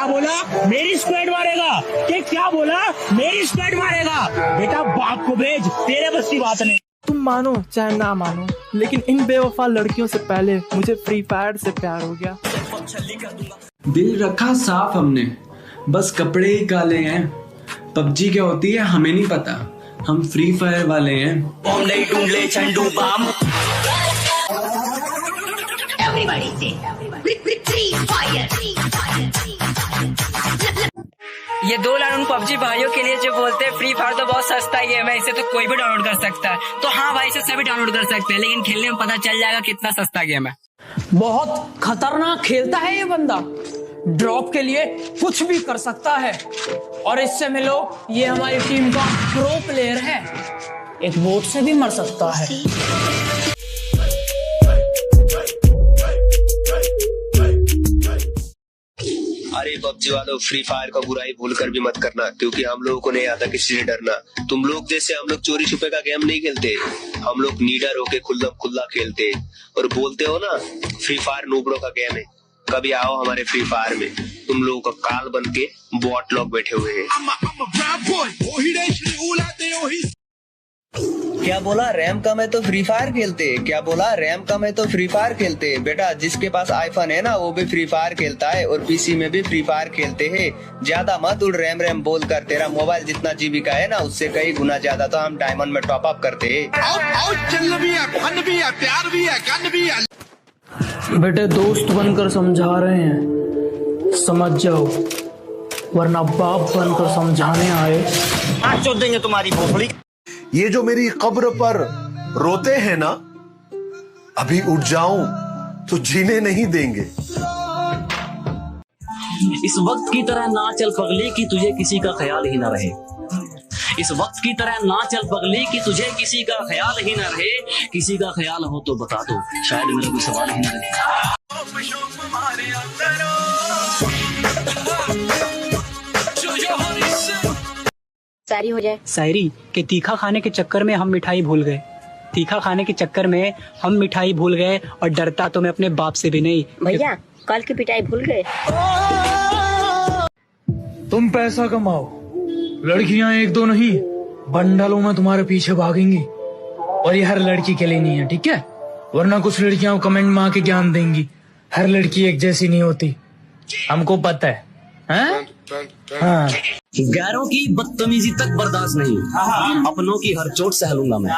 क्या बोला? मेरी स्क्वाड मारेगा? क्या बोला? मेरी स्क्वाड मारेगा? बेटा बाप को भेज, तेरे बस की बात नहीं। तुम मानो चाहे ना मानो, लेकिन इन बेवफा लड़कियों से पहले मुझे फ्री फायर से प्यार हो गया। दिल रखा साफ हमने, बस कपड़े ही काले हैं। पबजी क्या होती है हमें नहीं पता, हम फ्री फायर वाले हैं। बम नहीं ढूंढ ले चंडू बम। ये दो लाइन उन पबजी भाइयों के लिए जो बोलते हैं फ्री फायर तो बहुत सस्ता गेम है, इसे तो कोई भी डाउनलोड कर सकता है। तो हाँ भाई, इसे सभी डाउनलोड कर सकते हैं, लेकिन खेलने में पता चल जाएगा कितना सस्ता गेम है। बहुत खतरनाक खेलता है ये बंदा, ड्रॉप के लिए कुछ भी कर सकता है। और इससे मिलो, ये हमारी टीम का प्रो प्लेयर है, एक बोट से भी मर सकता है। अरे पबजी वालों, फ्री फायर का बुराई भूल कर भी मत करना, क्योंकि हम लोगों को नहीं आता किसी से डरना। तुम लोग जैसे हम लोग चोरी छुपे का गेम नहीं खेलते, हम लोग नीडर होके खुल्ला खेलते। और बोलते हो ना फ्री फायर नूबरों का गेम है, कभी आओ हमारे फ्री फायर में, तुम लोगों का काल बन के बॉट लोग बैठे हुए हैं। क्या बोला? रैम कम है तो फ्री फायर खेलते? क्या बोला? रैम कम है तो फ्री फायर खेलते? बेटा जिसके पास आईफोन है ना, वो भी फ्री फायर खेलता है और पीसी में भी फ्री फायर खेलते हैं। ज्यादा मत उड़ रैम बोल कर, तेरा मोबाइल जितना जीबी का है ना, उससे कई गुना ज्यादा तो हम डायमंड में टॉप अप करते हैं। बेटे दोस्त बनकर समझा रहे हैं, समझ जाओ, वरना बाप बनकर समझाने आए आज चोद देंगे तुम्हारी भोसड़ी। ये जो मेरी कब्र पर रोते हैं ना, अभी उठ जाऊं तो जीने नहीं देंगे। इस वक्त की तरह ना चल पगली कि तुझे किसी का ख्याल ही ना रहे। इस वक्त की तरह ना चल पगली कि तुझे किसी का ख्याल ही ना रहे। किसी का ख्याल हो तो बता दो, शायद मेरा कोई सवाल ही ना रहे। शायरी हो जाए। शायरी के तीखा खाने के चक्कर में हम मिठाई भूल गए, तीखा खाने के चक्कर में हम मिठाई भूल गए, और डरता तो मैं अपने बाप से भी नहीं। भैया कल की पिटाई भूल गए। तुम पैसा कमाओ, लड़कियां एक दो नहीं बंडलों में तुम्हारे पीछे भागेंगी, और ये हर लड़की के लिए नहीं है, ठीक है? वरना कुछ लड़कियां कमेंट में आके ज्ञान देंगी, हर लड़की एक जैसी नहीं होती, हमको पता है। हाँ। गैरों की बदतमीजी तक बर्दाश्त नहीं, अपनों की हर चोट सह लूंगा मैं।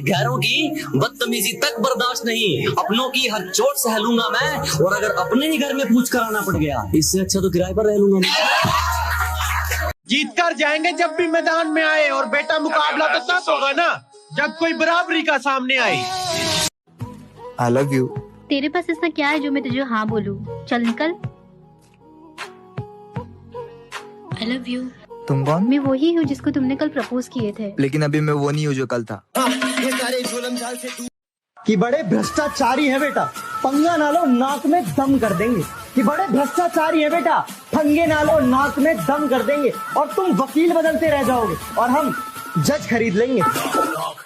गैरों की बदतमीजी तक बर्दाश्त नहीं, अपनों की हर चोट सह लूंगा मैं। और अगर अपने ही घर में पूछ कर आना पड़ गया, इससे अच्छा तो किराए पर रह लूंगा मैं। जीत कर जाएंगे जब भी मैदान में आए, और बेटा मुकाबला तो तब होगा ना जब कोई बराबरी का सामने आए। I love you। तेरे पास ऐसा क्या है जो मैं तुझे हाँ बोलूं? चल निकल। I love you। तुम कौन? मैं वही हूँ जिसको तुमने कल प्रपोज किए थे। लेकिन अभी मैं वो नहीं हूँ जो कल था। कि बड़े भ्रष्टाचारी है बेटा, पंगा ना लो नाक में दम कर देंगे। कि बड़े भ्रष्टाचारी है बेटा, पंगे ना लो नाक में दम कर देंगे। और तुम वकील बदलते रह जाओगे और हम जज खरीद लेंगे।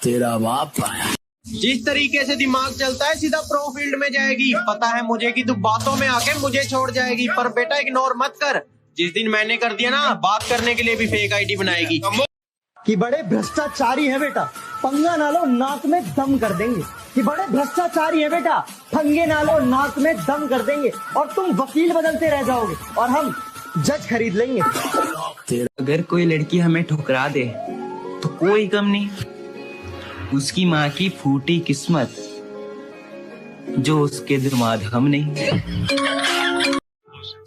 तेरा बाप आया। जिस तरीके से दिमाग चलता है सीधा प्रो फील्ड में जाएगी। पता है मुझे कि तू बातों में आके मुझे छोड़ जाएगी, पर बेटा इग्नोर मत कर। जिस दिन मैंने कर दिया ना, बात करने के लिए भी फेक आईडी बनाएगी। कि बड़े भ्रष्टाचारी है बेटा, पंगा ना लो नाक में दम कर देंगे। कि बड़े भ्रष्टाचारी है बेटा, पंगे ना लो नाक में दम कर देंगे। और तुम वकील बदलते रह जाओगे और हम जज खरीद लेंगे। अगर कोई लड़की हमें ठुकरा दे तो कोई गम नहीं, उसकी माँ की फूटी किस्मत जो उसके दामाद हम नहीं।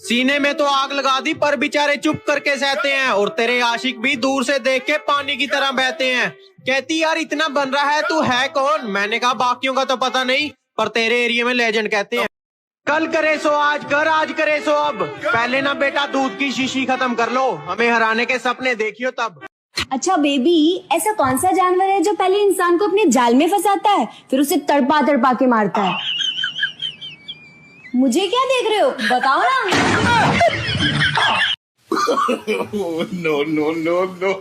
सीने में तो आग लगा दी, पर बेचारे चुप करके सहते हैं। और तेरे आशिक भी दूर से देख के पानी की तरह बहते हैं। कहती यार इतना बन रहा है, तू है कौन? मैंने कहा बाकियों का तो पता नहीं, पर तेरे एरिया में लेजेंड कहते हैं। कल करे सो आज कर, आज करे सो अब। पहले ना बेटा दूध की शीशी खत्म कर लो, हमें हराने के सपने देखियो तब। अच्छा बेबी, ऐसा कौन सा जानवर है जो पहले इंसान को अपने जाल में फंसाता है, फिर उसे तड़पा तड़पा के मारता है? मुझे क्या देख रहे हो, बताओ ना। No no no no.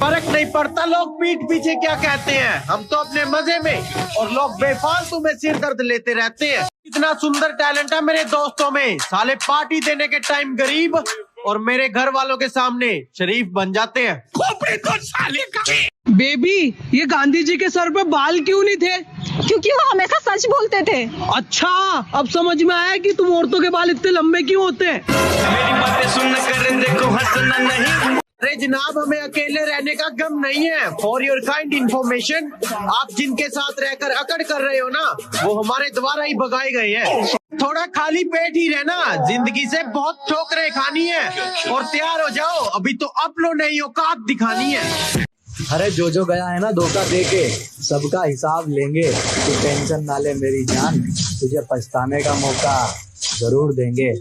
फर्क नहीं पड़ता लोग पीठ पीछे क्या कहते हैं, हम तो अपने मजे में, और लोग बेफालतू में सिर दर्द लेते रहते हैं। इतना सुंदर टैलेंट है मेरे दोस्तों में, साले पार्टी देने के टाइम गरीब और मेरे घर वालों के सामने शरीफ बन जाते हैं। खोपड़ी तो साले का। बेबी, ये गांधी जी के सर पे बाल क्यों नहीं थे? क्योंकि वो हमेशा सच बोलते थे। अच्छा, अब समझ में आया कि तुम औरतों के बाल इतने लंबे क्यों होते हैं। मेरी बातें सुन कर देखो, हंसना नहीं। अरे जनाब, हमें अकेले रहने का गम नहीं है। फॉर योर काइंड इन्फॉर्मेशन, आप जिनके साथ रहकर अकड़ कर रहे हो ना, वो हमारे द्वारा ही भगाए गए हैं। थोड़ा खाली पेट ही रहना, जिंदगी से बहुत ठोकरें खानी है, और तैयार हो जाओ, अभी तो अपलोड नहीं औकात दिखानी है। अरे जो गया है ना धोखा देके, सबका हिसाब लेंगे। तू टेंशन ना ले मेरी जान, तुझे पछताने का मौका जरूर देंगे।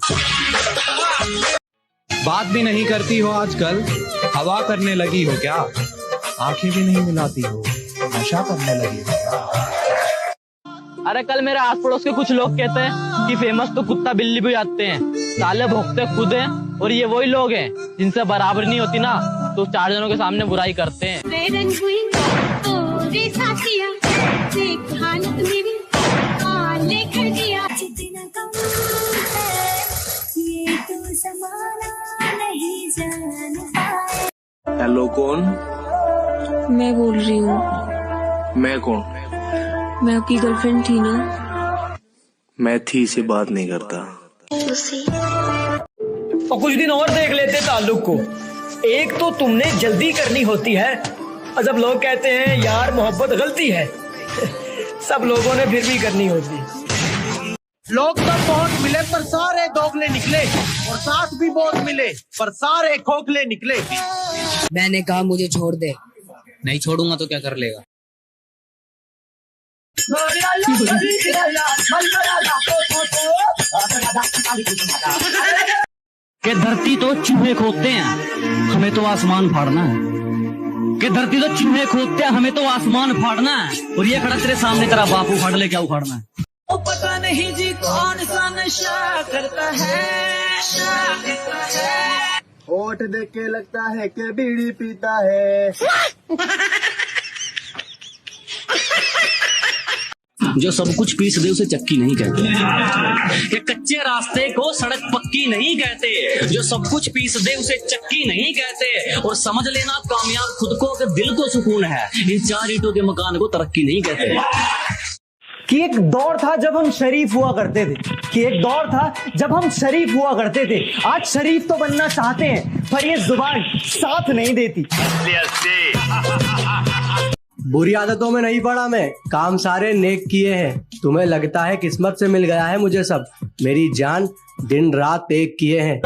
बात भी नहीं करती हो आजकल, हवा करने लगी हो क्या? आंखें भी नहीं मिलाती हो, नशा करने लगी हो क्या? अरे कल मेरे आस पड़ोस के कुछ लोग कहते हैं कि फेमस तो कुत्ता बिल्ली भी आते हैं, साले भोंकते खुद हैं, और ये वही लोग हैं जिनसे बराबर नहीं होती ना, तो 4 जनों के सामने बुराई करते हैं। हेलो, कौन? मैं बोल रही हूँ। मैं कौन? मैं आपकी गर्लफ्रेंड थी ना? मैं थी से बात नहीं करता। और कुछ दिन और देख लेते ताल्लुक को। एक तो तुमने जल्दी करनी होती है, और जब लोग कहते हैं यार मोहब्बत गलती है, सब लोगों ने फिर भी करनी होती है। लोग तो बहुत मिले पर सारे दोगले निकले, और साथ भी बहुत मिले पर सारे खोखले निकले। मैंने कहा मुझे छोड़ दे, नहीं छोड़ूंगा तो क्या कर लेगा। कि धरती तो चूहे खोदते हैं, हमें तो आसमान फाड़ना है। कि धरती तो चूहे खोदते हैं, हमें तो आसमान फाड़ना है। और ये खड़ा तेरे सामने तेरा बापू फाड़ ले, क्या उखाड़ना है? ओ पता नहीं जी कौन सा नशा करता है। होठ देख के लगता है कि बीड़ी पीता है। जो सब कुछ पीस दे उसे चक्की नहीं कहते। कि कच्चे रास्ते को सड़क पक्की नहीं कहते। जो सब कुछ पीस दे उसे चक्की नहीं कहते। और समझ लेना कामयाब खुद को कि दिल को सुकून है, ये 4 ईंटों के मकान को तरक्की नहीं कहते। कि एक दौर था जब हम शरीफ हुआ करते थे, कि एक दौर था जब हम शरीफ हुआ करते थे। आज शरीफ तो बनना चाहते हैं, पर ये जुबान साथ नहीं देती। बुरी आदतों में नहीं पड़ा मैं, काम सारे नेक किए हैं। तुम्हें लगता है किस्मत से मिल गया है मुझे सब, मेरी जान दिन रात एक किए हैं।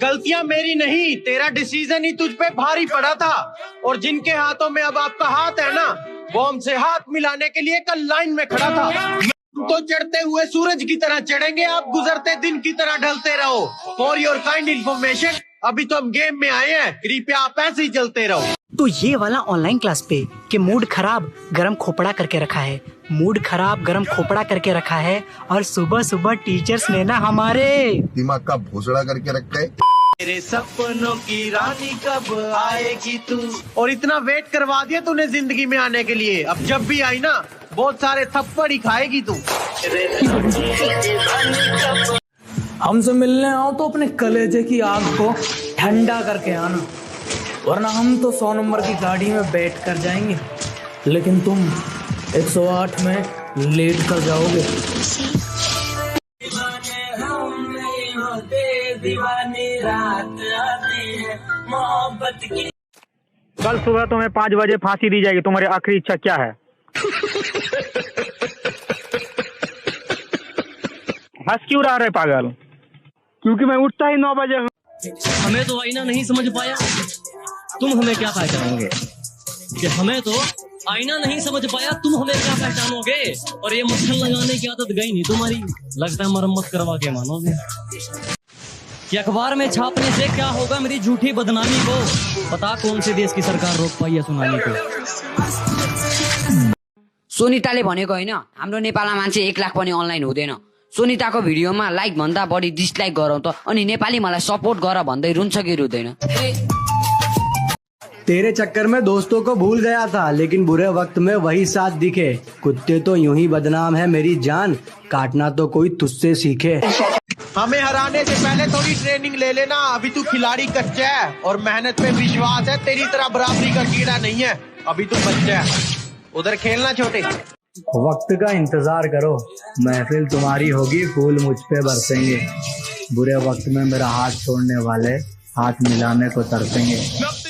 गलतियां मेरी नहीं, तेरा डिसीजन ही तुझ पे भारी पड़ा था। और जिनके हाथों में अब आपका हाथ है ना, वो हमसे हाथ मिलाने के लिए कल लाइन में खड़ा था। तो चढ़ते हुए सूरज की तरह चढ़ेंगे, आप गुजरते दिन की तरह ढलते रहो। फॉर योर काइंड इन्फॉर्मेशन, अभी तो हम गेम में आए हैं, कृपया आप ऐसे ही चलते रहो। तो ये वाला ऑनलाइन क्लास पे कि मूड खराब गरम खोपड़ा करके रखा है, मूड खराब गरम खोपड़ा करके रखा है। और सुबह सुबह टीचर्स ने ना हमारे दिमाग का भोसड़ा करके रखा है। मेरे सपनों की रानी कब आएगी तू। और इतना वेट करवा दिया तूने जिंदगी में आने के लिए, अब जब भी आई ना बहुत सारे थप्पड़ ही खाएगी तू। हमसे मिलने आओ तो अपने कलेजे की आग को ठंडा करके आना, वरना हम तो 100 नंबर की गाड़ी में बैठ कर जाएंगे, लेकिन तुम 108 में लेट कर जाओगे। दीवानी रात आती है मोहब्बत की। कल सुबह तुम्हें 5 बजे फांसी दी जाएगी, तुम्हारी आखिरी इच्छा क्या है? हंस क्यों रहा है पागल? क्योंकि मैं उठता ही 9 बजे हूँ। हमें तो आईना नहीं समझ पाया, तुम हमें क्या पहचानोगे? कि हमें तो आईना नहीं समझ पाया, तुम हमें क्या पहचानोगे? और ये मक्खन लगाने की आदत गई नहीं तुम्हारी, लगता है मरम्मत करवा के मानोगे। कि अखबार में छापने से क्या होगा मेरी झूठी बदनामी को, पता कौन से देश की सरकार रोक पाई है सुनानी को। सुनिताले भनेको हैन, हाम्रो नेपालमा मान्छे 1 लाख पनि अनलाइन हुँदैन। सुनिताको भिडियोमा लाइक भन्दा बढी डिसलाइक गरौँ त, अनि नेपाली मलाई सपोर्ट गर भन्दै रुन्छ कि रुँदैन? तेरे चक्कर में दोस्तों को भूल गया था, लेकिन बुरे वक्त में वही साथ दिखे। कुत्ते तो यूं ही बदनाम है मेरी जान, काटना तो कोई तुझसे सीखे। हमें हराने से पहले थोड़ी ट्रेनिंग ले लेना, अभी तू खिलाड़ी कच्चा है और मेहनत पे विश्वास है, तेरी तरह बराबरी का कीड़ा नहीं है, अभी तू बच्चा है। उधर खेलना छोटे। वक्त का इंतजार करो, महफिल तुम्हारी होगी, फूल मुझ पे बरसेंगे। बुरे वक्त में मेरा हाथ छोड़ने वाले हाथ मिलाने को तरसेंगे।